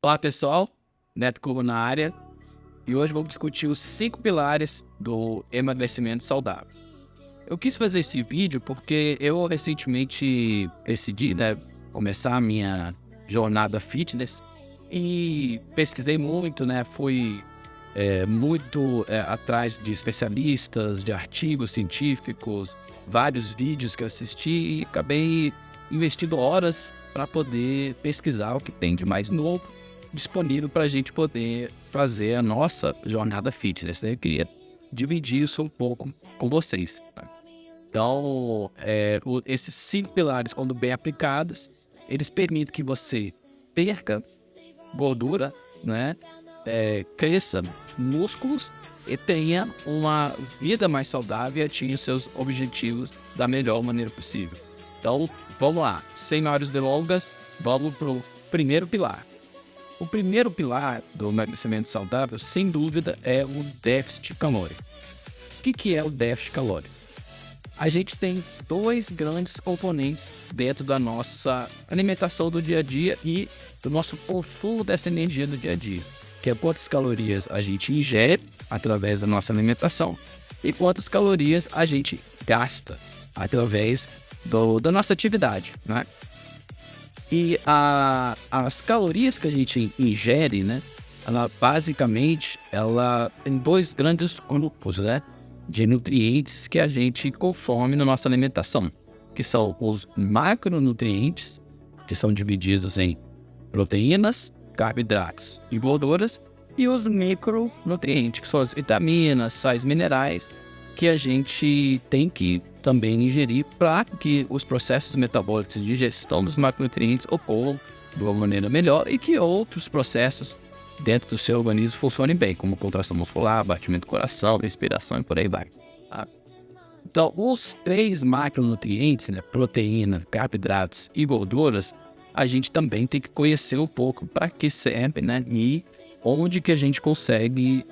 Olá pessoal, Neto Cubo na área, e hoje vamos discutir os 5 pilares do emagrecimento saudável. Eu quis fazer esse vídeo porque eu recentemente decidi, começar a minha jornada fitness e pesquisei muito, fui muito atrás de especialistas, de artigos científicos, vários vídeos que eu assisti e acabei investindo horas para poder pesquisar o que tem de mais novo disponível para a gente poder fazer a nossa jornada fitness, né? Eu queria dividir isso um pouco com vocês, tá? Então, esses 5 pilares, quando bem aplicados, eles permitem que você perca gordura, né? Cresça músculos e tenha uma vida mais saudável e atinja seus objetivos da melhor maneira possível. Então, vamos lá, sem maiores delongas, vamos para o primeiro pilar. O primeiro pilar do emagrecimento saudável, sem dúvida, é o déficit calórico. O que é o déficit calórico? A gente tem 2 grandes componentes dentro da nossa alimentação do dia a dia e do nosso consumo dessa energia do dia a dia, que é quantas calorias a gente ingere através da nossa alimentação e quantas calorias a gente gasta através da nossa atividade, né? E as calorias que a gente ingere, né, ela tem 2 grandes grupos, né, de nutrientes que a gente consome na nossa alimentação, que são os macronutrientes, que são divididos em proteínas, carboidratos e gorduras, e os micronutrientes, que são as vitaminas, sais minerais, que a gente tem que também ingerir para que os processos metabólicos de digestão dos macronutrientes ocorram de uma maneira melhor e que outros processos dentro do seu organismo funcionem bem, como contração muscular, batimento do coração, respiração e por aí vai. Tá? Então, os 3 macronutrientes, né, proteína, carboidratos e gorduras, a gente também tem que conhecer um pouco para que serve, né, e onde que a gente consegue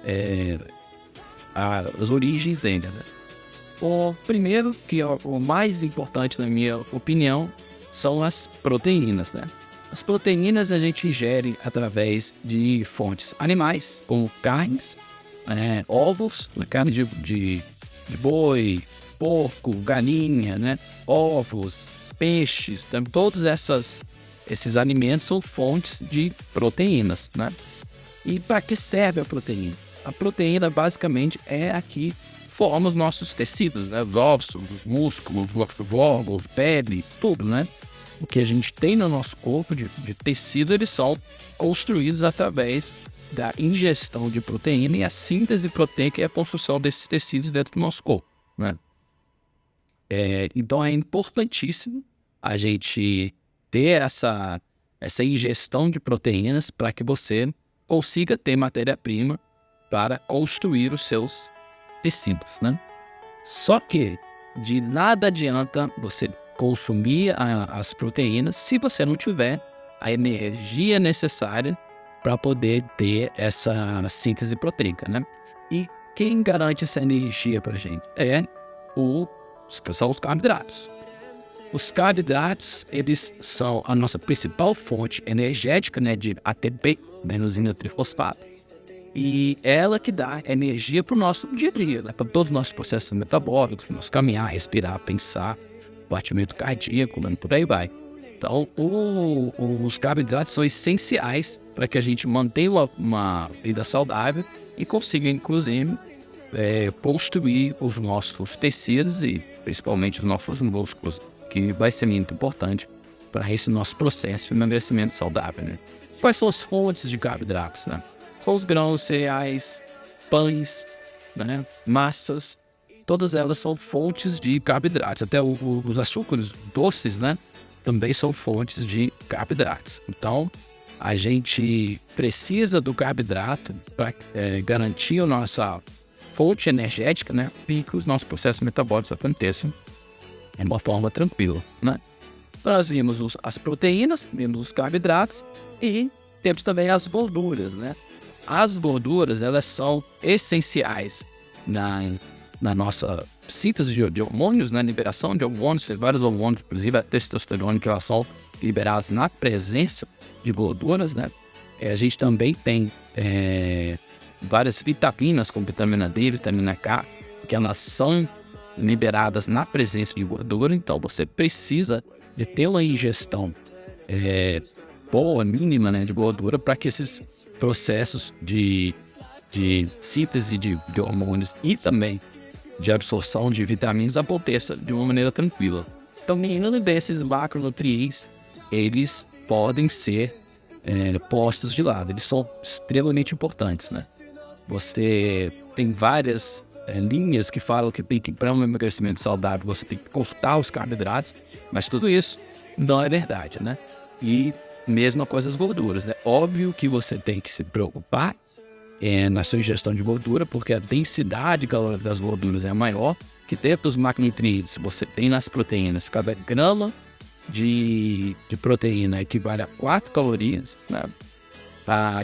as origens dele, né? O primeiro, que é o mais importante na minha opinião, são as proteínas, né? As proteínas a gente ingere através de fontes animais, como carnes, ovos, carne de boi, porco, galinha, né? Ovos, peixes, todos esses alimentos são fontes de proteínas, né? E para que serve a proteína? A proteína basicamente é a que forma os nossos tecidos, né? Os ossos, os músculos, os órgãos, pele, tudo, né? O que a gente tem no nosso corpo de tecido, eles são construídos através da ingestão de proteína e a síntese proteica é a construção desses tecidos dentro do nosso corpo, né? Então é importantíssimo a gente ter essa ingestão de proteínas para que você consiga ter matéria-prima para construir os seus tecidos, né? Só que de nada adianta você consumir as proteínas se você não tiver a energia necessária para poder ter essa síntese proteica, né? E quem garante essa energia para a gente? São os carboidratos. Os carboidratos, eles são a nossa principal fonte energética, né, de ATP, adenosina trifosfato. E ela que dá energia para o nosso dia a dia, né? Para todos os nossos processos metabólicos, nosso caminhar, respirar, pensar, batimento cardíaco, né? Por aí vai. Então, os carboidratos são essenciais para que a gente mantenha uma vida saudável e consiga, inclusive, construir os nossos tecidos e principalmente os nossos músculos, que vai ser muito importante para esse nosso processo de emagrecimento saudável, né? Quais são as fontes de carboidratos, né? São os grãos, cereais, pães, né, massas, todas elas são fontes de carboidratos. Até os açúcares doces, né, também são fontes de carboidratos. Então, a gente precisa do carboidrato para garantir a nossa fonte energética, né, e que os nossos processos metabólicos aconteçam de uma forma tranquila, né? Nós vimos as proteínas, vimos os carboidratos e temos também as gorduras, né? As gorduras, elas são essenciais na nossa síntese de hormônios, na liberação de hormônios, tem vários hormônios, inclusive a testosterona, que elas são liberadas na presença de gorduras, né? A gente também tem várias vitaminas, como vitamina D, vitamina K, que elas são liberadas na presença de gordura, então você precisa de ter uma ingestão boa, mínima, né, de gordura, para que esses processos de síntese de hormônios e também de absorção de vitaminas aconteça de uma maneira tranquila. Então, nenhum desses macronutrientes, eles podem ser postos de lado, eles são extremamente importantes, né? Você tem várias linhas que falam que para um emagrecimento saudável você tem que cortar os carboidratos, mas tudo isso não é verdade, né? E mesma coisa as gorduras, né? Óbvio que você tem que se preocupar na sua ingestão de gordura, porque a densidade calórica das gorduras é maior, que dentro dos macronutrientes você tem nas proteínas. Cada grama de proteína equivale a 4 calorias, né?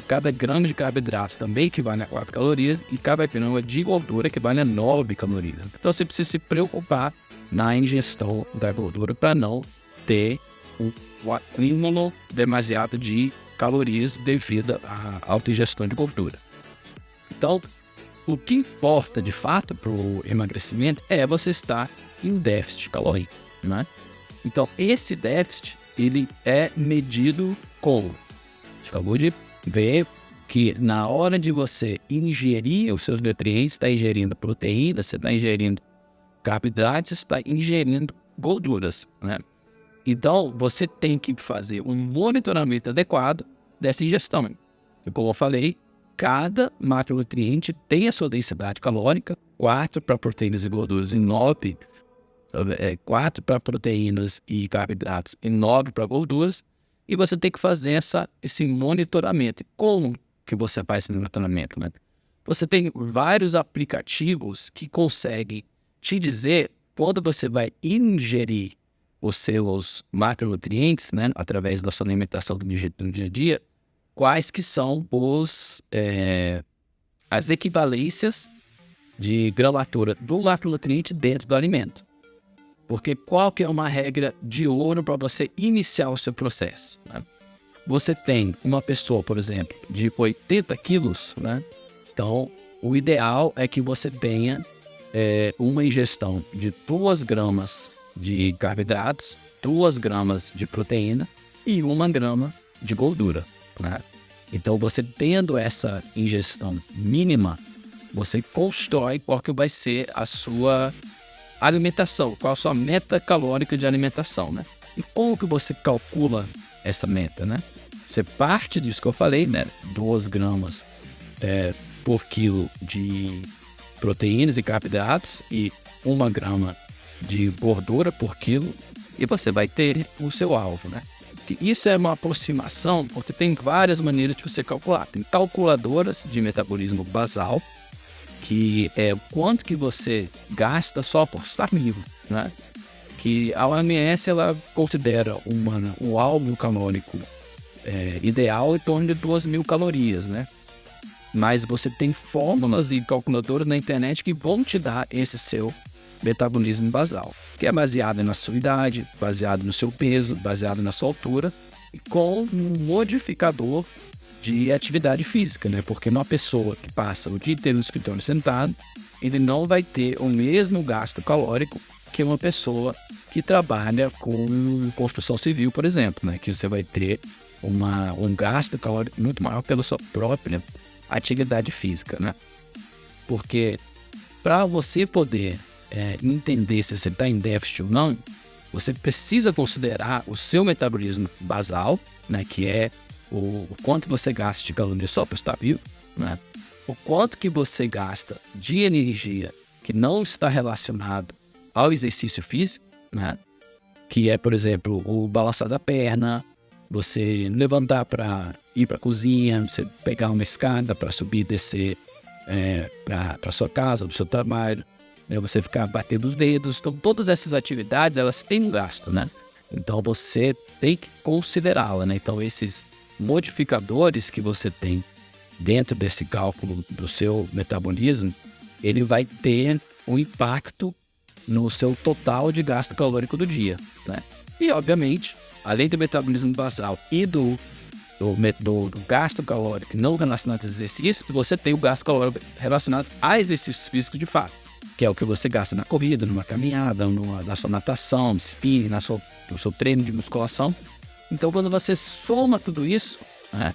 Cada grama de carboidratos também equivale a 4 calorias, e cada grama de gordura equivale a 9 calorias. Então você precisa se preocupar na ingestão da gordura para não ter um acúmulo demasiado de calorias devido à alta ingestão de gordura. Então, o que importa de fato para o emagrecimento é você estar em déficit calórico, né? Então, esse déficit, ele é medido como? A gente acabou de ver que na hora de você ingerir os seus nutrientes, está ingerindo proteínas, você está ingerindo carboidratos, você está ingerindo gorduras, né? Então, você tem que fazer um monitoramento adequado dessa ingestão. E como eu falei, cada macronutriente tem a sua densidade calórica, 4 para proteínas e gorduras e 9, 4 para proteínas e carboidratos e 9 para gorduras, e você tem que fazer esse monitoramento. E como que você faz esse monitoramento, né? Você tem vários aplicativos que conseguem te dizer quando você vai ingerir os seus macronutrientes, né, através da sua alimentação do dia a dia, quais que são as equivalências de gramatura do macronutriente dentro do alimento. Porque qual que é uma regra de ouro para você iniciar o seu processo, né? Você tem uma pessoa, por exemplo, de 80 quilos, né? Então, o ideal é que você tenha uma ingestão de 2 gramas de carboidratos, 2 gramas de proteína e 1 grama de gordura, né? Então, você tendo essa ingestão mínima, você constrói qual que vai ser a sua alimentação, qual a sua meta calórica de alimentação, né? E como que você calcula essa meta, né? Você parte disso que eu falei, né? 2 gramas por quilo de proteínas e carboidratos e 1 grama de gordura por quilo, e você vai ter o seu alvo, né? Isso é uma aproximação, porque tem várias maneiras de você calcular. Tem calculadoras de metabolismo basal, que é o quanto que você gasta só por estar vivo, né? Que a OMS ela considera um alvo calórico ideal em torno de 2.000 calorias, né? Mas você tem fórmulas e calculadoras na internet que vão te dar esse seu metabolismo basal, que é baseado na sua idade, baseado no seu peso, baseado na sua altura e com um modificador de atividade física, né? Porque uma pessoa que passa o dia inteiro no escritório sentado, ele não vai ter o mesmo gasto calórico que uma pessoa que trabalha com construção civil, por exemplo, né? Que você vai ter um gasto calórico muito maior pela sua própria atividade física, né? Porque para você poder entender se você está em déficit ou não, você precisa considerar o seu metabolismo basal, né, que é o quanto você gasta de calorias só para estar vivo, né, o quanto que você gasta de energia que não está relacionado ao exercício físico, né, que é, por exemplo, o balançar da perna, você levantar para ir para a cozinha, você pegar uma escada para subir e descer para sua casa, do seu trabalho, você ficar batendo os dedos. Então, todas essas atividades, elas têm um gasto, né? Então, você tem que considerá-la, né? Então, esses modificadores que você tem dentro desse cálculo do seu metabolismo, ele vai ter um impacto no seu total de gasto calórico do dia, né? E, obviamente, além do metabolismo basal e do do gasto calórico não relacionado a exercícios, você tem o gasto calórico relacionado a exercícios físicos de fato, que é o que você gasta na corrida, numa caminhada, na sua natação, spinning, no seu treino de musculação. Então, quando você soma tudo isso, né,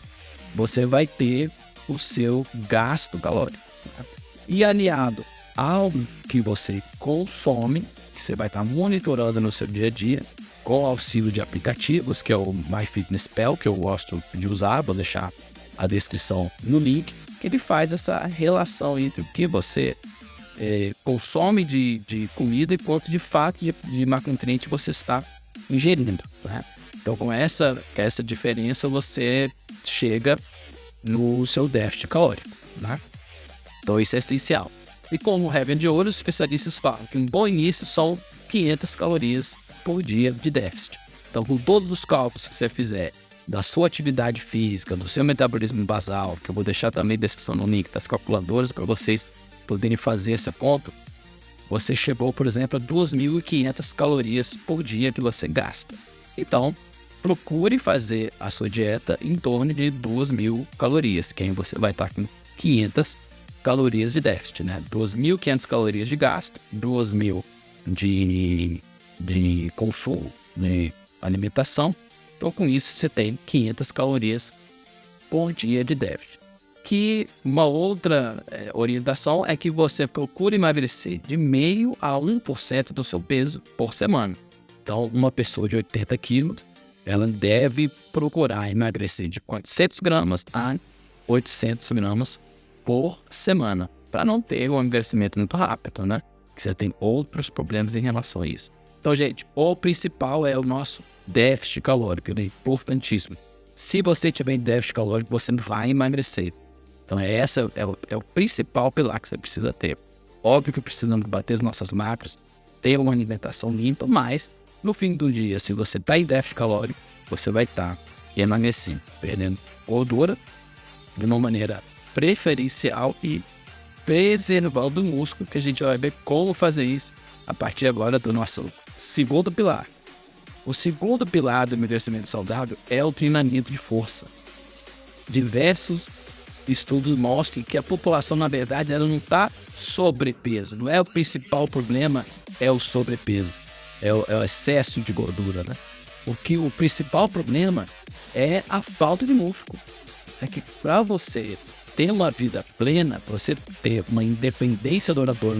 você vai ter o seu gasto calórico. Né? E aliado ao que você consome, que você vai estar monitorando no seu dia a dia, com auxílio de aplicativos, que é o MyFitnessPal, que eu gosto de usar, vou deixar a descrição no link, que ele faz essa relação entre o que você consome de comida e quanto de fato de macronutriente você está ingerindo. Né? Então, com essa diferença, você chega no seu déficit calórico. Né? Então, isso é essencial. E como regra de ouro, os especialistas falam que um bom início são 500 calorias por dia de déficit. Então, com todos os cálculos que você fizer da sua atividade física, do seu metabolismo basal, que eu vou deixar também na descrição no link das calculadoras para vocês poderem fazer essa conta, você chegou, por exemplo, a 2.500 calorias por dia que você gasta. Então, procure fazer a sua dieta em torno de 2.000 calorias, que aí você vai estar com 500 calorias de déficit, né? 2.500 calorias de gasto, 2.000 de consumo, de alimentação. Então, com isso, você tem 500 calorias por dia de déficit. Que uma outra orientação é que você procure emagrecer de 0,5% a 1% do seu peso por semana. Então, uma pessoa de 80 quilos, ela deve procurar emagrecer de 400 gramas a 800 gramas por semana, para não ter um emagrecimento muito rápido, né? Que você tem outros problemas em relação a isso. Então, gente, o principal é o nosso déficit calórico, ele é importantíssimo. Se você tiver em déficit calórico, você não vai emagrecer. Então, essa é o principal pilar que você precisa ter. Óbvio que precisamos bater as nossas macros, ter uma alimentação limpa, mas no fim do dia, se você está em déficit calórico, você vai estar emagrecendo, perdendo gordura de uma maneira preferencial e preservando o músculo, que a gente vai ver como fazer isso a partir agora do nosso segundo pilar. O segundo pilar do emagrecimento saudável é o treinamento de força. Diversos estudos mostram que a população, na verdade, ela não está sobrepeso. Não é o principal problema, é o sobrepeso. É o excesso de gordura, né? Porque o principal problema é a falta de músculo. É que para você ter uma vida plena, para você ter uma independência duradoura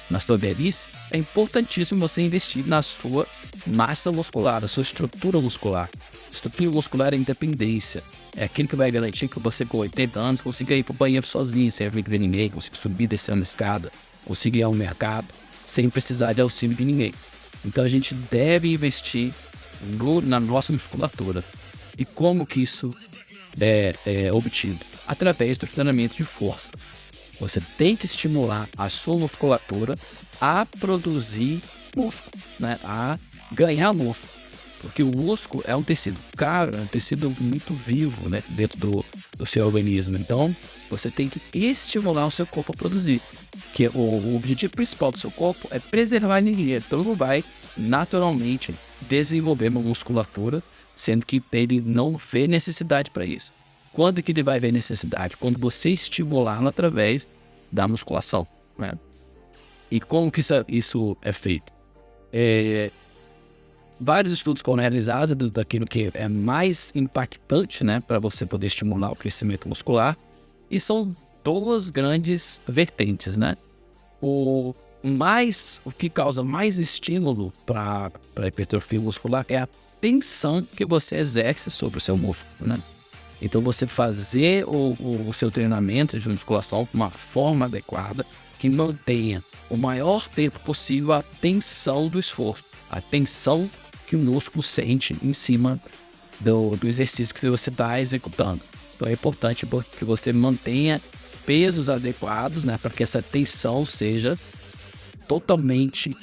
na sua velhice, é importantíssimo você investir na sua massa muscular, na sua estrutura muscular. Estrutura muscular é independência. É aquilo que vai garantir que você, com 80 anos, consiga ir para o banheiro sozinho, sem ajuda de ninguém, consiga subir, descer uma escada, consiga ir ao mercado, sem precisar de auxílio de ninguém. Então a gente deve investir na nossa musculatura. E como que isso é obtido? Através do treinamento de força. Você tem que estimular a sua musculatura a produzir músculo, né? A ganhar músculo. Porque o músculo é um tecido caro, é um tecido muito vivo, né? Dentro do seu organismo. Então, você tem que estimular o seu corpo a produzir. Que o objetivo principal do seu corpo é preservar a energia. Então, ele vai naturalmente desenvolver uma musculatura, sendo que ele não vê necessidade para isso. Quando que ele vai ver necessidade? Quando você estimulá-lo através da musculação. Né? E como que isso é feito? Vários estudos foram realizados daquilo que é mais impactante, né, para você poder estimular o crescimento muscular. E são duas grandes vertentes, né? O que causa mais estímulo para a hipertrofia muscular é a tensão que você exerce sobre o seu músculo, né? Então, você fazer o seu treinamento de musculação de uma forma adequada, que mantenha o maior tempo possível a tensão do esforço, a tensão que o músculo sente em cima do exercício que você está executando. Então, é importante que você mantenha pesos adequados, né, para que essa tensão seja totalmente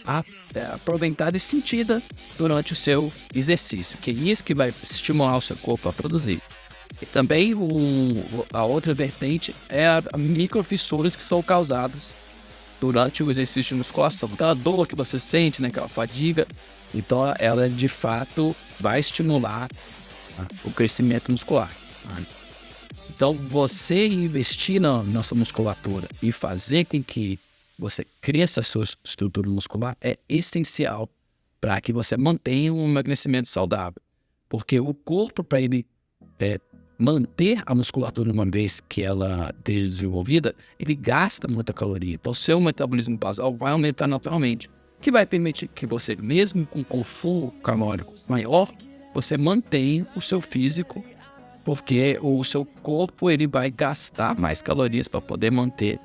aproveitada e sentida durante o seu exercício, que é isso que vai estimular o seu corpo a produzir. E também a outra vertente é as microfissuras que são causadas durante o exercício de musculação. Aquela dor que você sente, né, aquela fadiga, então ela de fato vai estimular o crescimento muscular. Tá? Então, você investir na sua musculatura e fazer com que você cresça a sua estrutura muscular é essencial para que você mantenha um emagrecimento saudável. Porque o corpo, para ele manter a musculatura uma vez que ela esteja desenvolvida, ele gasta muita caloria. Então, seu metabolismo basal vai aumentar naturalmente, que vai permitir que você, mesmo com consumo calórico maior, você mantenha o seu físico, porque o seu corpo ele vai gastar mais calorias para poder manter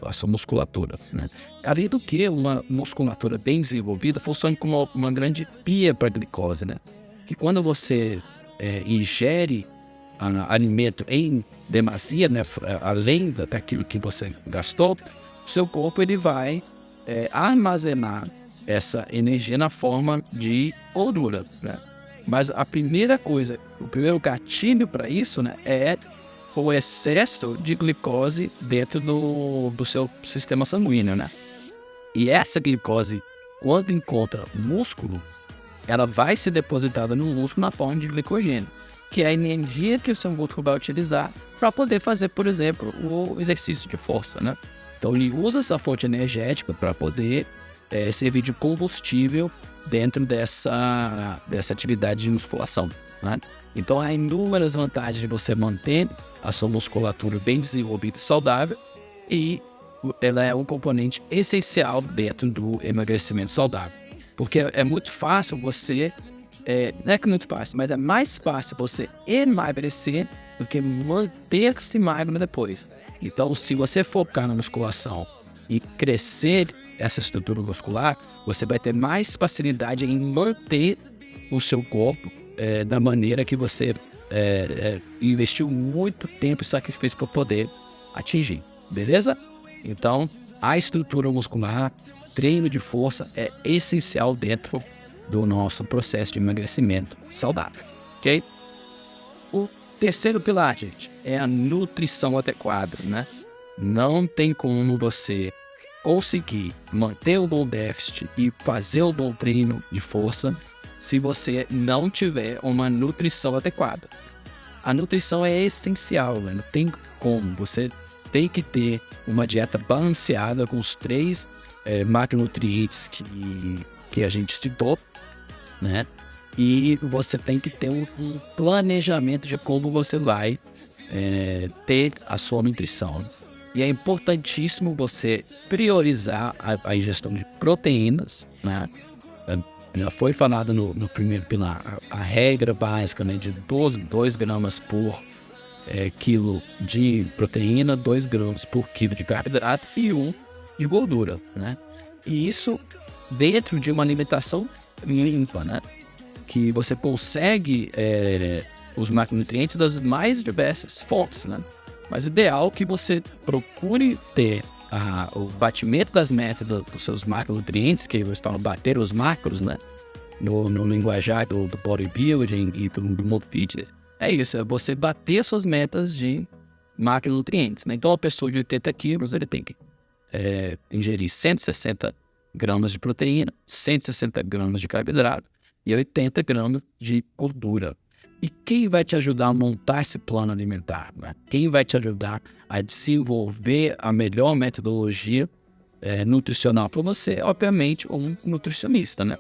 a sua musculatura, né? Além do que, uma musculatura bem desenvolvida funciona como uma grande pia para a glicose, né? Que quando você ingere alimento em demasia, né, além daquilo que você gastou, o seu corpo ele vai armazenar essa energia na forma de gordura, né? Mas a primeira coisa, o primeiro gatilho para isso, né, é o excesso de glicose dentro do seu sistema sanguíneo, né? E essa glicose, quando encontra músculo, ela vai ser depositada no músculo na forma de glicogênio, que é a energia que o seu músculo vai utilizar para poder fazer, por exemplo, o exercício de força, né? Então ele usa essa fonte energética para poder servir de combustível dentro dessa atividade de musculação, né? Então há inúmeras vantagens de você manter a sua musculatura bem desenvolvida e saudável, e ela é um componente essencial dentro do emagrecimento saudável. Porque é muito fácil você, não é que é muito fácil, mas é mais fácil você emagrecer do que manter-se magro depois. Então, se você focar na musculação e crescer essa estrutura muscular, você vai ter mais facilidade em manter o seu corpo da maneira que você investiu muito tempo e sacrifício para poder atingir, beleza? Então, a estrutura muscular, treino de força é essencial dentro do nosso processo de emagrecimento saudável, ok? O terceiro pilar, gente, é a nutrição adequada, né? Não tem como você conseguir manter o bom déficit e fazer o bom treino de força se você não tiver uma nutrição adequada. A nutrição é essencial, né? Não tem como. Você tem que ter uma dieta balanceada com os 3 macronutrientes que a gente citou, né? E você tem que ter um planejamento de como você vai ter a sua nutrição. E é importantíssimo você priorizar a ingestão de proteínas, né? Já foi falado no primeiro pilar, a regra básica, né, de 2 gramas por quilo de proteína, 2 gramas por quilo de carboidrato e 1 de gordura, né? E isso dentro de uma alimentação limpa, né? Que você consegue os macronutrientes das mais diversas fontes, né? Mas o ideal é que você procure ter o batimento das metas dos seus macronutrientes, que eles falam bater os macros, né? No linguajar do bodybuilding e do mundo fitness. É isso, é você bater suas metas de macronutrientes, né? Então, a pessoa de 80 quilos, ele tem que ingerir 160 gramas de proteína, 160 gramas de carboidrato e 80 gramas de gordura. E quem vai te ajudar a montar esse plano alimentar, né? Quem vai te ajudar a desenvolver a melhor metodologia nutricional para você? Obviamente, um nutricionista, né?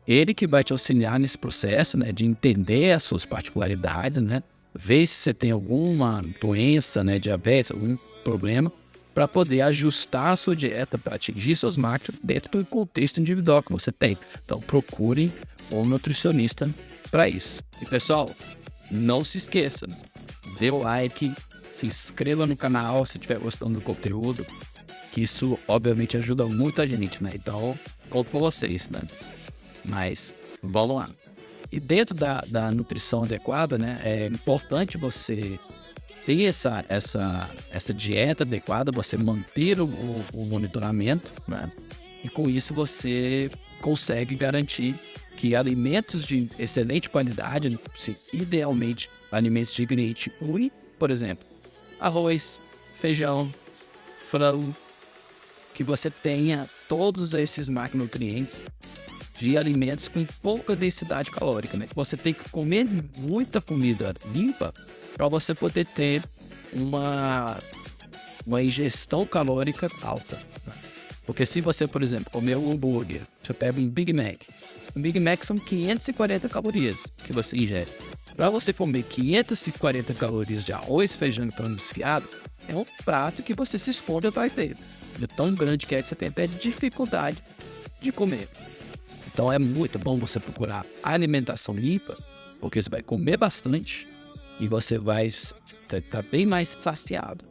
Ele que vai te auxiliar nesse processo, né, de entender as suas particularidades, né? Ver se você tem alguma doença, né, diabetes, algum problema, para poder ajustar a sua dieta para atingir seus macros dentro do contexto individual que você tem. Então, procure um nutricionista para isso. E pessoal, não se esqueça, dê o like, se inscreva no canal se estiver gostando do conteúdo, que isso obviamente ajuda muito a gente, né? Então, conto com vocês, né? Mas vamos lá. E dentro da nutrição adequada, né, é importante você ter essa dieta adequada, você manter o monitoramento, né? E com isso você consegue garantir que alimentos de excelente qualidade, idealmente alimentos de ingrediente único, por exemplo, arroz, feijão, frango, que você tenha todos esses macronutrientes de alimentos com pouca densidade calórica, né? Você tem que comer muita comida limpa para você poder ter uma ingestão calórica alta, né? Porque se você, por exemplo, comer um hambúrguer, você pega um Big Mac. Um Big Mac são 540 calorias que você ingere. Para você comer 540 calorias de arroz, feijão e frango desfiado, é um prato que você se esconde atrás dele. De tão grande que é que você tem até dificuldade de comer. Então é muito bom você procurar alimentação limpa, porque você vai comer bastante e você vai estar bem mais saciado.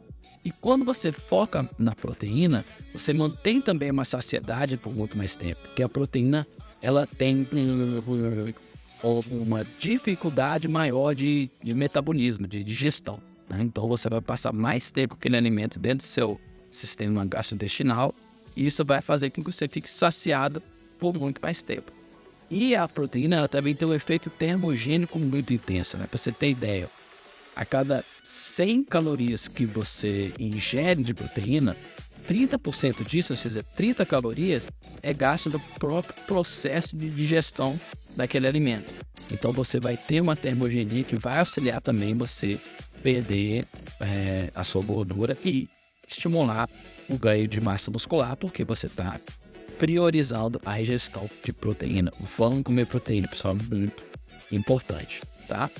E quando você foca na proteína, você mantém também uma saciedade por muito mais tempo, porque a proteína ela tem uma dificuldade maior de metabolismo, de digestão, né? Então você vai passar mais tempo com aquele alimento dentro do seu sistema gastrointestinal e isso vai fazer com que você fique saciado por muito mais tempo. E a proteína ela também tem um efeito termogênico muito intenso, né? Para você ter ideia, a cada 100 calorias que você ingere de proteína, 30% disso, ou seja, 30 calorias, é gasto no próprio processo de digestão daquele alimento. Então você vai ter uma termogenia que vai auxiliar também você perder a sua gordura e estimular o ganho de massa muscular, porque você está priorizando a ingestão de proteína. Vamos comer proteína, pessoal, é muito importante, tá?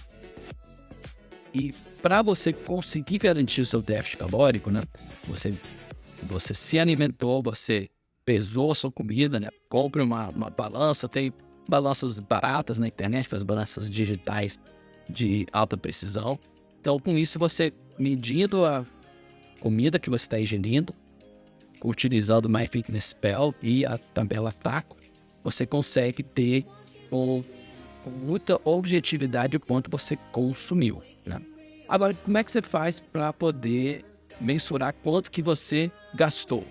E para você conseguir garantir o seu déficit calórico, né? Você se alimentou, você pesou a sua comida, né? Compre uma balança, tem balanças baratas na internet, as balanças digitais de alta precisão. Então, com isso, você medindo a comida que você está ingerindo, utilizando o MyFitnessPal e a tabela TACO, você consegue ter com muita objetividade o quanto você consumiu, né? Agora, como é que você faz para poder mensurar quanto que você gastou?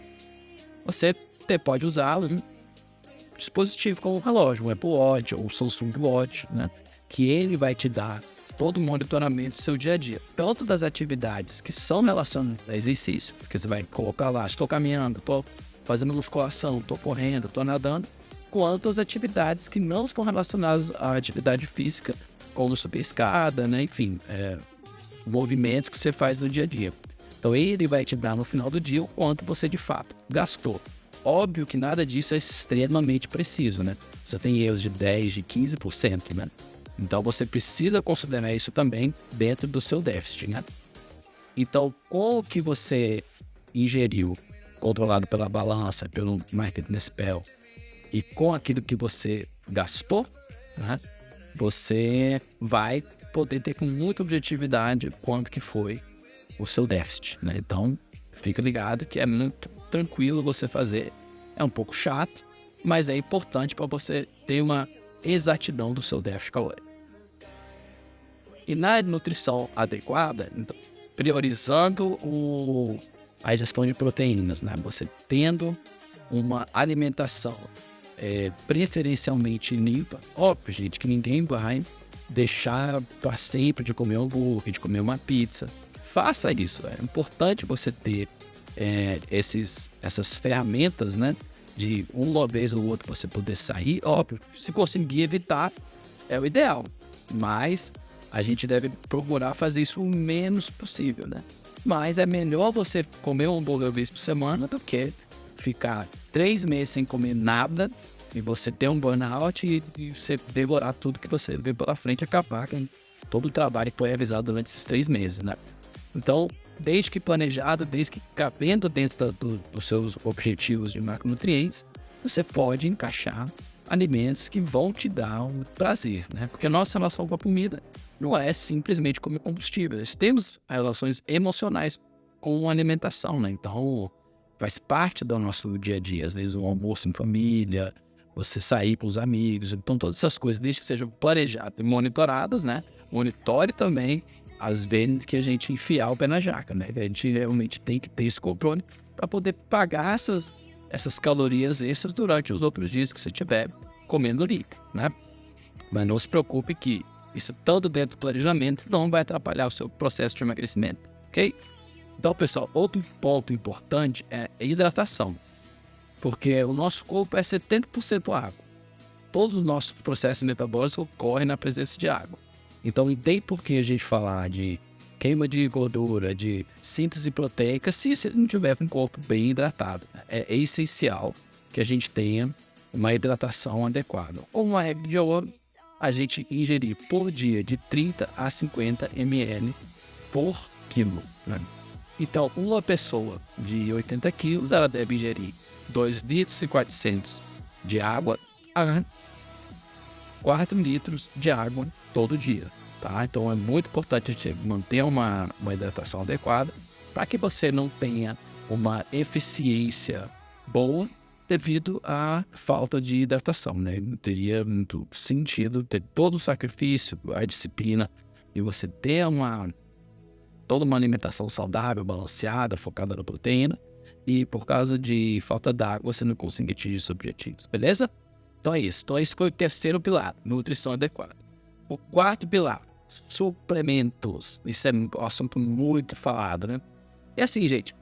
Você pode usar um dispositivo como um relógio, um Apple Watch ou um Samsung Watch, né? Que ele vai te dar todo o monitoramento do seu dia a dia, tanto das atividades que são relacionadas a exercício, porque você vai colocar lá, estou caminhando, estou fazendo musculação, estou correndo, estou nadando, quanto as atividades que não estão relacionadas à atividade física, como subir escada, né? Enfim, movimentos que você faz no dia a dia. Então ele vai te dar no final do dia o quanto você de fato gastou. Óbvio que nada disso é extremamente preciso, né? Você tem erros de 10%, de 15%, né? Então você precisa considerar isso também dentro do seu déficit, né? Então, com o que você ingeriu, controlado pela balança, pelo MyFitnessPal, e com aquilo que você gastou, né? Você vai poder ter com muita objetividade quanto que foi o seu déficit, né? Então, fica ligado que é muito tranquilo você fazer. É um pouco chato, mas é importante para você ter uma exatidão do seu déficit calórico. E na nutrição adequada, então, priorizando a ingestão de proteínas, né? Você tendo uma alimentação preferencialmente limpa. Óbvio, gente, que ninguém vai deixar para sempre de comer um hambúrguer, de comer uma pizza. Faça isso. É importante você ter essas ferramentas, né? De uma vez ou outra você poder sair. Óbvio, se conseguir evitar, é o ideal. Mas a gente deve procurar fazer isso o menos possível, né? Mas é melhor você comer um hambúrguer uma vez por semana do que ficar 3 meses sem comer nada e você ter um burnout e você devorar tudo que você vê pela frente e acabar com todo o trabalho que foi realizado durante esses 3 meses, né? Então, desde que planejado, desde que cabendo dentro dos seus objetivos de macronutrientes, você pode encaixar alimentos que vão te dar um prazer, né? Porque a nossa relação com a comida não é simplesmente comer combustível. Nós temos relações emocionais com a alimentação, né? Então, faz parte do nosso dia a dia. Às vezes, um almoço em família, você sair com os amigos. Então, todas essas coisas, desde que sejam planejadas e monitoradas, né? Monitore também às vezes que a gente enfiar o pé na jaca, né? A gente realmente tem que ter esse controle para poder pagar essas calorias extras durante os outros dias que você estiver comendo limpo, né? Mas não se preocupe que isso todo dentro do planejamento não vai atrapalhar o seu processo de emagrecimento, ok? Então, pessoal, outro ponto importante é a hidratação, porque o nosso corpo é 70% água. todos os nossos processos metabólicos ocorrem na presença de água. Então não tem por que a gente falar de queima de gordura, de síntese proteica, se você não tiver com o corpo bem hidratado. É essencial que a gente tenha uma hidratação adequada. Como uma regra de ouro, a gente ingerir por dia de 30 a 50 ml por quilo, né? Então, uma pessoa de 80 quilos, ela deve ingerir 2,4 litros de água a 4 litros de água todo dia, tá? Então, é muito importante a gente manter uma hidratação adequada para que você não tenha uma eficiência boa devido à falta de hidratação, né? Não teria muito sentido ter todo o sacrifício, a disciplina, e você ter toda uma alimentação saudável, balanceada, focada na proteína, e por causa de falta d'água você não consegue atingir seus objetivos, beleza? Então é isso. Então esse foi o terceiro pilar, nutrição adequada. O quarto pilar, suplementos. Isso é um assunto muito falado, né? E assim, gente,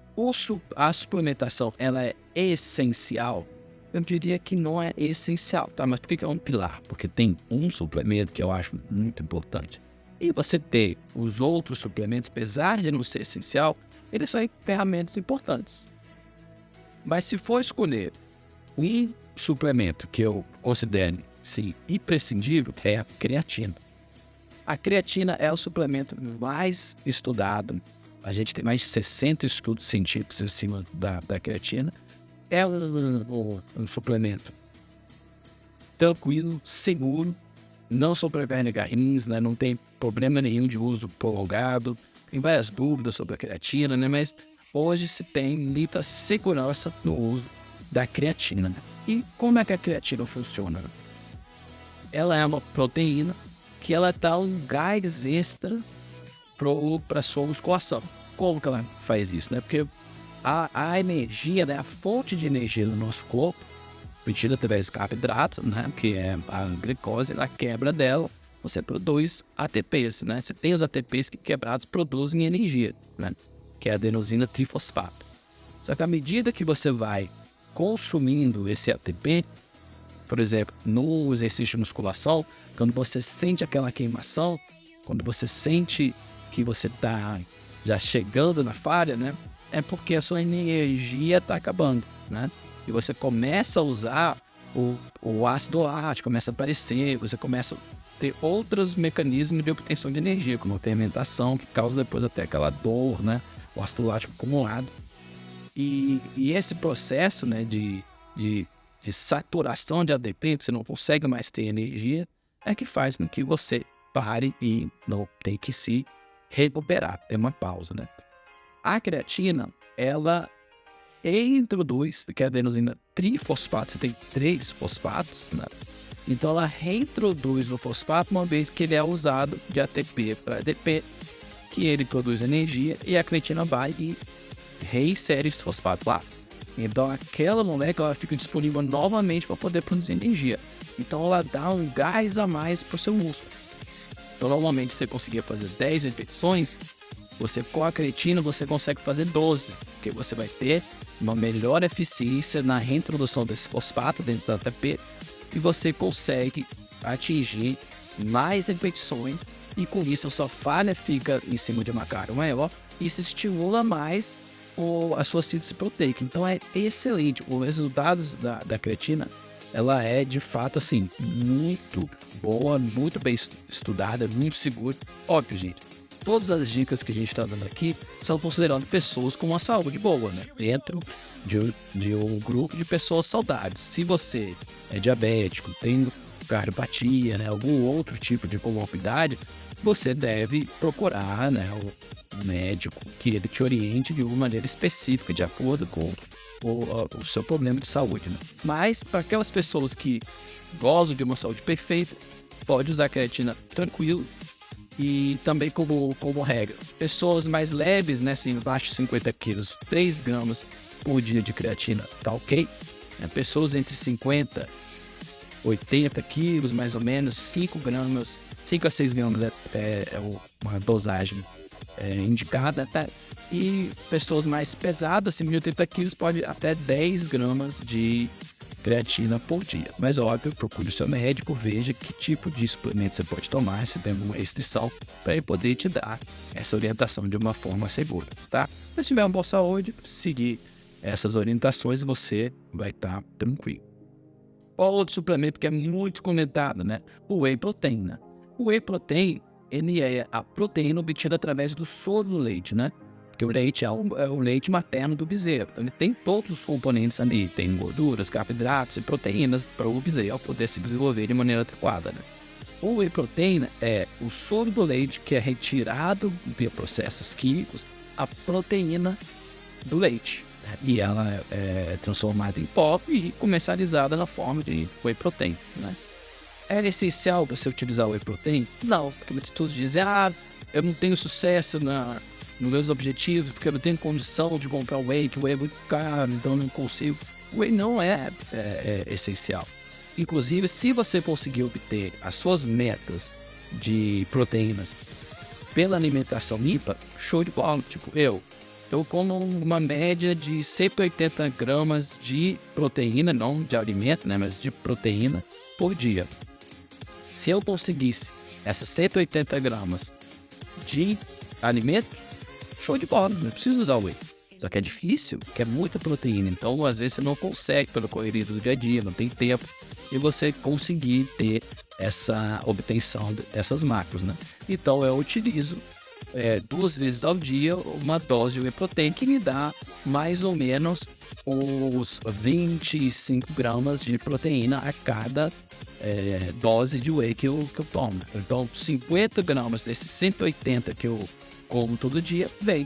a suplementação, ela é essencial? Eu diria que não é essencial, tá? Mas por que é um pilar? Porque tem um suplemento que eu acho muito importante. E você ter os outros suplementos, apesar de não ser essencial, eles são ferramentas importantes. Mas se for escolher um suplemento que eu considero, sim, imprescindível, é a creatina. A creatina é o suplemento mais estudado. A gente tem mais de 60 estudos científicos em cima da creatina. É um suplemento tranquilo, seguro, não sobrecarrega rins, né? Não tem problema nenhum de uso prolongado. Tem várias dúvidas sobre a creatina, né? Mas hoje se tem muita segurança no uso da creatina, né? E como é que a creatina funciona? Ela é uma proteína que ela dá um gás extra para a sua musculação. Como que ela faz isso, né? Porque a energia, né? A fonte de energia do nosso corpo, obtida através de carboidratos, né? Que é a glicose, na quebra dela, você produz ATPs, né? Você tem os ATPs que quebrados produzem energia, né? Que é a adenosina trifosfato. Só que à medida que você vai consumindo esse ATP, por exemplo, no exercício de musculação, quando você sente aquela queimação, quando você sente que você está já chegando na falha, né? É porque a sua energia está acabando, né? E você começa a usar o ácido lático, começa a aparecer, você começa a ter outros mecanismos de obtenção de energia, como a fermentação, que causa depois até aquela dor, né? O ácido lático acumulado. E esse processo, né, de saturação de ADP, que você não consegue mais ter energia, é que faz com que você pare e não tem que se recuperar, ter uma pausa, né? A creatina, ela reintroduz, que é a adenosina trifosfato, você tem 3 fosfatos, né? Então ela reintroduz o fosfato uma vez que ele é usado de ATP para ADP, que ele produz energia, e a creatina vai e reinsere esse fosfato lá. Então aquela molécula ela fica disponível novamente para poder produzir energia. Então ela dá um gás a mais para o seu músculo. Então normalmente você conseguia fazer 10 repetições, você com a creatina você consegue fazer 12, porque você vai ter uma melhor eficiência na reintrodução desse fosfato dentro do ATP e você consegue atingir mais repetições, e com isso a sua falha fica em cima de uma carga maior e isso estimula mais a sua síntese proteica. Então é excelente. Os resultados da creatina, ela é de fato assim muito boa, muito bem estudada, muito segura. Óbvio, gente, todas as dicas que a gente está dando aqui são considerando pessoas com uma saúde boa, né? Dentro de um grupo de pessoas saudáveis. Se você é diabético, tem cardiopatia, né, algum outro tipo de comorbidade, você deve procurar, né, um médico que ele te oriente de uma maneira específica, de acordo com o seu problema de saúde, né? Mas para aquelas pessoas que gozam de uma saúde perfeita, pode usar creatina tranquilo. E também como regra, pessoas mais leves, né, assim, abaixo de 50 quilos, 3 gramas por dia de creatina tá ok. Pessoas entre 50 e 80 quilos, mais ou menos, 5 a 6 gramas é uma dosagem indicada, tá? E pessoas mais pesadas, acima de 80 quilos, pode até 10 gramas de creatina por dia. Mas óbvio, procure o seu médico, veja que tipo de suplemento você pode tomar, se tem alguma restrição, para ele poder te dar essa orientação de uma forma segura, tá? Se tiver uma boa saúde, seguir essas orientações, você vai estar tranquilo. Qual outro suplemento que é muito comentado, né? O Whey Protein, né? O Whey Protein, ele é a proteína obtida através do soro do leite, né? Porque o leite é o leite materno do bezerro. Então, ele tem todos os componentes ali. Tem gorduras, carboidratos e proteínas para o bezerro poder se desenvolver de maneira adequada, né? O Whey Protein é o soro do leite que é retirado via processos químicos, a proteína do leite. E ela é transformada em pó e comercializada na forma de Whey Protein, né? É essencial você utilizar o Whey Protein? Não, porque muitos estudos dizem, eu não tenho sucesso nos meus objetivos, porque eu não tenho condição de comprar o Whey, que o Whey é muito caro, então eu não consigo. O Whey não é essencial. Inclusive, se você conseguir obter as suas metas de proteínas pela alimentação limpa, show de bola. Tipo, eu como uma média de 180 gramas de proteína, não de alimento, né, mas de proteína por dia. Se eu conseguisse essas 180 gramas de alimento, show de bola, não preciso usar o Whey. Só que é difícil, porque é muita proteína. Então, às vezes, você não consegue pela correria do dia a dia, não tem tempo. E você conseguir ter essa obtenção dessas macros, né? Então, eu utilizo 2 vezes ao dia uma dose de Whey Protein que me dá mais ou menos uns 25 gramas de proteína a cada dose de Whey que eu tomo. Então, 50 gramas desses 180 que eu como todo dia vem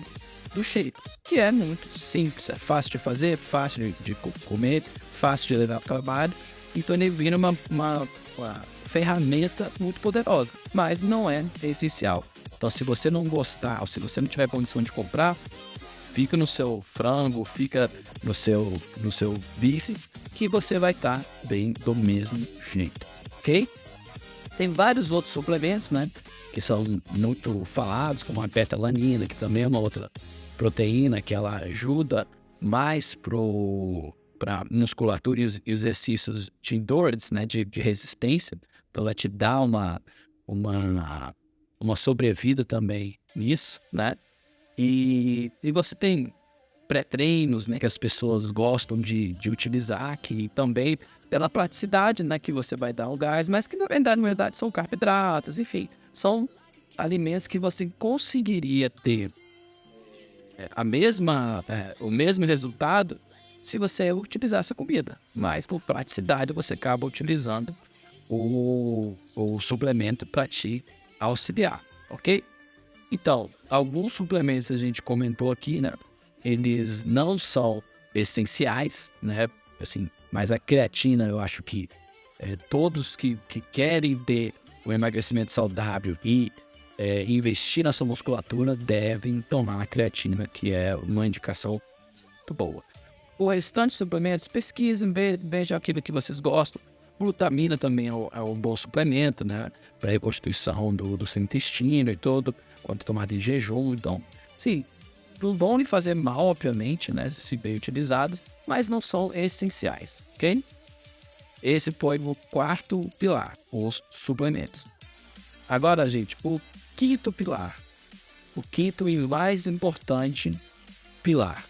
do shake, que é muito simples, é fácil de fazer, fácil de comer, fácil de levar para o trabalho. Então ele vira uma ferramenta muito poderosa, mas não é essencial. Então, se você não gostar, ou se você não tiver condição de comprar, fica no seu frango, fica no seu bife, que você vai estar bem do mesmo jeito, ok? Tem vários outros suplementos, né, que são muito falados, como a beta-alanina, que também é uma outra proteína que ela ajuda mais para musculatura e os exercícios de endurance, né, de resistência. Então, ela te dá uma sobrevida também nisso, né? E você tem pré-treinos, né, que as pessoas gostam de utilizar, que também pela praticidade, né, que você vai dar o gás, mas que na verdade são carboidratos, enfim, são alimentos que você conseguiria ter o mesmo resultado se você utilizar essa comida, mas por praticidade você acaba utilizando o suplemento para te auxiliar, ok? Então, alguns suplementos a gente comentou aqui, né? Eles não são essenciais, né? Assim, mas a creatina, eu acho que todos que querem ter o emagrecimento saudável e investir na sua musculatura devem tomar a creatina, que é uma indicação muito boa. O restante de suplementos, pesquisem, vejam aquilo que vocês gostam. Glutamina também é um bom suplemento, né? Para a reconstituição do seu intestino e tudo, quando tomado em jejum. Então, sim, não vão lhe fazer mal, obviamente, né? Se bem utilizados, mas não são essenciais, ok? Esse foi o 4º pilar, os suplementos. Agora, gente, o 5º pilar. O 5º e mais importante pilar.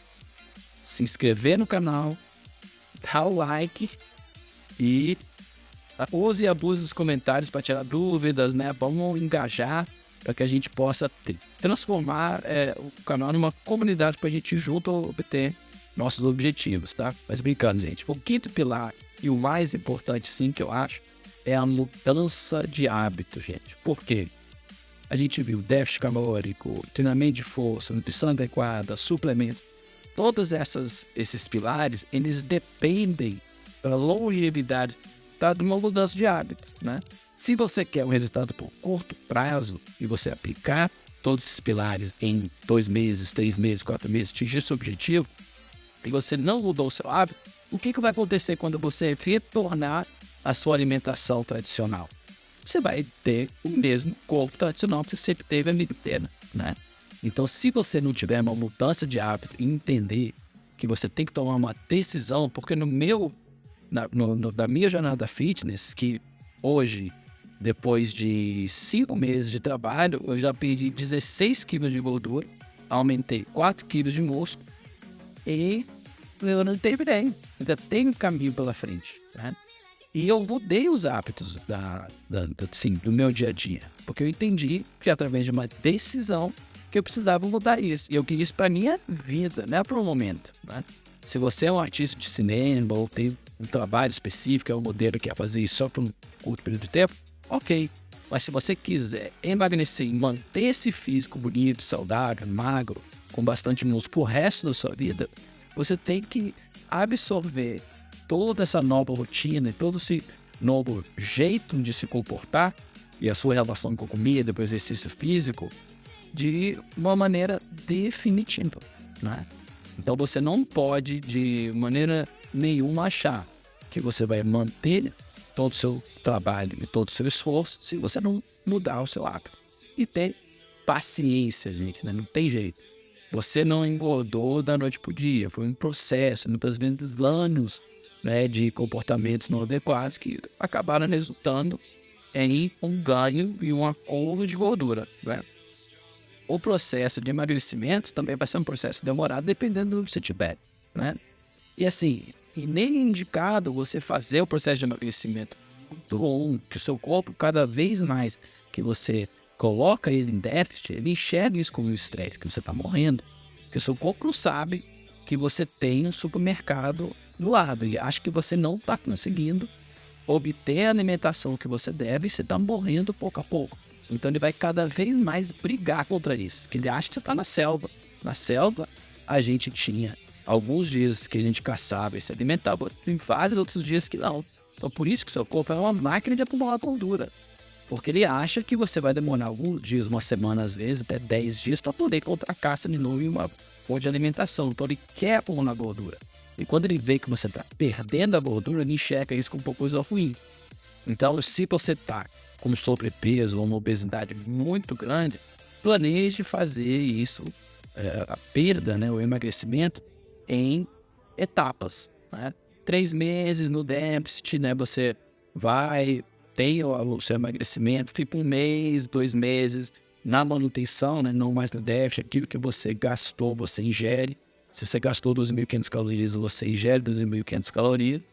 Se inscrever no canal, dar o like e use e abuse dos comentários para tirar dúvidas, né? Vamos engajar para que a gente possa transformar o canal numa comunidade para a gente junto obter nossos objetivos, tá? Mas brincando, gente. O 5º pilar e o mais importante, sim, que eu acho, é a mudança de hábito, gente. Por quê? A gente viu déficit calórico, treinamento de força, nutrição adequada, suplementos. Todos esses pilares, eles dependem da longevidade de uma mudança de hábito, né? Se você quer um resultado por curto prazo e você aplicar todos esses pilares em 2 meses, 3 meses, 4 meses, atingir seu objetivo, e você não mudou o seu hábito, o que vai acontecer quando você retornar à sua alimentação tradicional? Você vai ter o mesmo corpo tradicional que você sempre teve a vida inteira, né? Então, se você não tiver uma mudança de hábito e entender que você tem que tomar uma decisão, porque no meu da minha jornada fitness, que hoje, depois de 5 meses de trabalho, eu já perdi 16 quilos de gordura, aumentei 4 quilos de músculo e eu não terminei. Ainda tenho caminho pela frente, né? E eu mudei os hábitos do meu dia a dia, porque eu entendi que através de uma decisão que eu precisava mudar isso. E eu queria isso para minha vida, não é para o momento, né? Se você é um artista de cinema ou tem um trabalho específico, é um modelo que quer fazer isso só por um curto período de tempo, ok. Mas se você quiser emagrecer e manter esse físico bonito, saudável, magro, com bastante músculo pro resto da sua vida, você tem que absorver toda essa nova rotina, todo esse novo jeito de se comportar e a sua relação com a comida, com o exercício físico, de uma maneira definitiva, né? Então você não pode, de maneira nenhuma, achar que você vai manter todo o seu trabalho e todo o seu esforço se você não mudar o seu hábito. E ter paciência, gente, né? Não tem jeito. Você não engordou da noite pro dia, foi um processo, muitas vezes anos, né, de comportamentos não adequados que acabaram resultando em um ganho e um acúmulo de gordura, né? O processo de emagrecimento também vai ser um processo demorado, dependendo do que você tiver, né? E assim, e nem é indicado você fazer o processo de emagrecimento muito longo, que o seu corpo, cada vez mais que você coloca ele em déficit, ele enxerga isso como um estresse, que você está morrendo. Porque o seu corpo não sabe que você tem um supermercado do lado e acha que você não está conseguindo obter a alimentação que você deve e você está morrendo pouco a pouco. Então ele vai cada vez mais brigar contra isso, que ele acha que você está na selva. Na selva, a gente tinha alguns dias que a gente caçava e se alimentava, tem vários outros dias que não. Então por isso que o seu corpo é uma máquina de acumular gordura. Porque ele acha que você vai demorar alguns dias, uma semana às vezes, até 10 dias, para poder encontrar a caça de novo em uma fonte de alimentação. Então ele quer acumular gordura. E quando ele vê que você está perdendo a gordura, ele enxerga isso com um pouco de ruim. Então se você está com sobrepeso ou uma obesidade muito grande, planeje fazer isso, a perda, né, o emagrecimento, em etapas, né? 3 meses no déficit, né, você vai, tem o seu emagrecimento, fica 1 mês, 2 meses na manutenção, né, não mais no déficit, aquilo que você gastou, você ingere. Se você gastou 2.500 calorias, você ingere 2.500 calorias.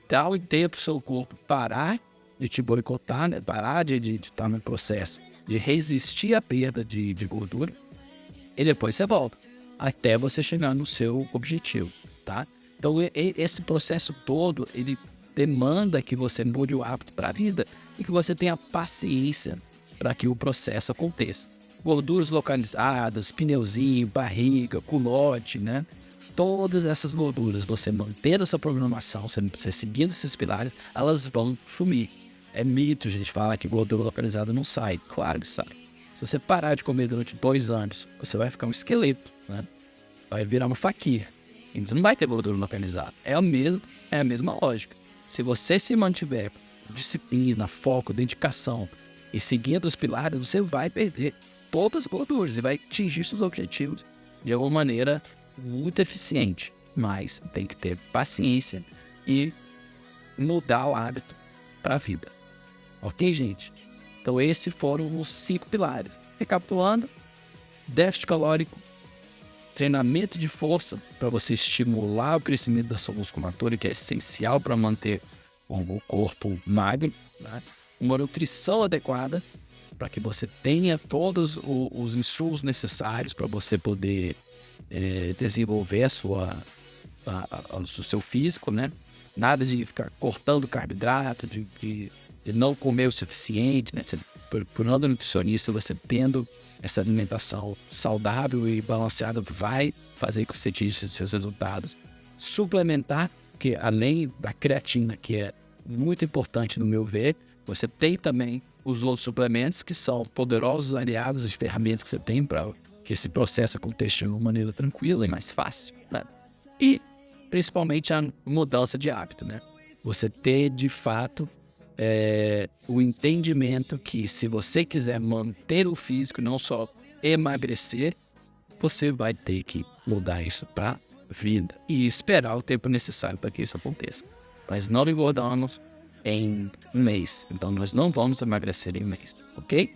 Dá o tempo para o seu corpo parar de te boicotar, né? Parar de estar no processo de resistir à perda de gordura, e depois você volta, até você chegar no seu objetivo, tá? Então esse processo todo, ele demanda que você mude o hábito para a vida e que você tenha paciência para que o processo aconteça. Gorduras localizadas, pneuzinho, barriga, culote, né? Todas essas gorduras, você mantendo essa programação, você seguindo esses pilares, elas vão sumir. É mito, gente, falar que gordura localizada não sai. Claro que sai. Se você parar de comer durante 2 anos, você vai ficar um esqueleto, né? Vai virar uma faquinha. Então não vai ter gordura localizada. É a mesma lógica. Se você se mantiver com disciplina, foco, dedicação e seguindo os pilares, você vai perder todas as gorduras e vai atingir seus objetivos de alguma maneira muito eficiente. Mas tem que ter paciência e mudar o hábito para a vida. Ok, gente? Então esses foram os 5 pilares. Recapitulando: déficit calórico, treinamento de força para você estimular o crescimento da sua musculatura, que é essencial para manter o corpo magro, né? Uma nutrição adequada para que você tenha todos os insumos necessários para você poder desenvolver o seu físico, né? Nada de ficar cortando carboidrato, de não comer o suficiente, né? Procurando nutricionista, você tendo essa alimentação saudável e balanceada vai fazer com que você atinja os seus resultados. Suplementar, que além da creatina, que é muito importante no meu ver, você tem também os outros suplementos que são poderosos aliados e ferramentas que você tem para que esse processo aconteça de uma maneira tranquila e mais fácil, né? E principalmente a mudança de hábito, né? Você ter de fato o entendimento que se você quiser manter o físico, não só emagrecer, você vai ter que mudar isso para vida e esperar o tempo necessário para que isso aconteça. Nós não engordamos em um mês. Então, nós não vamos emagrecer em um mês, ok?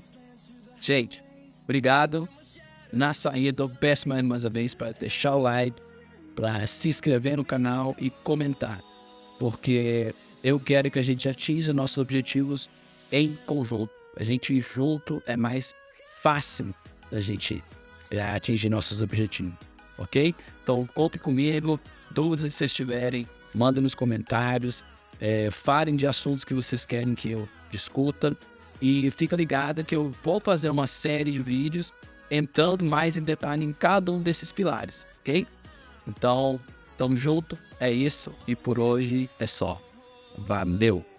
Gente, obrigado. Na saída, eu peço mais uma vez para deixar o like, para se inscrever no canal e comentar. Porque eu quero que a gente atinja nossos objetivos em conjunto. A gente junto é mais fácil da gente atingir nossos objetivos, ok? Então, conte comigo. Dúvidas que vocês tiverem, mandem nos comentários. Falem de assuntos que vocês querem que eu discuta. E fica ligado que eu vou fazer uma série de vídeos entrando mais em detalhe em cada um desses pilares, ok? Então, tamo junto, é isso. E por hoje é só. Valeu!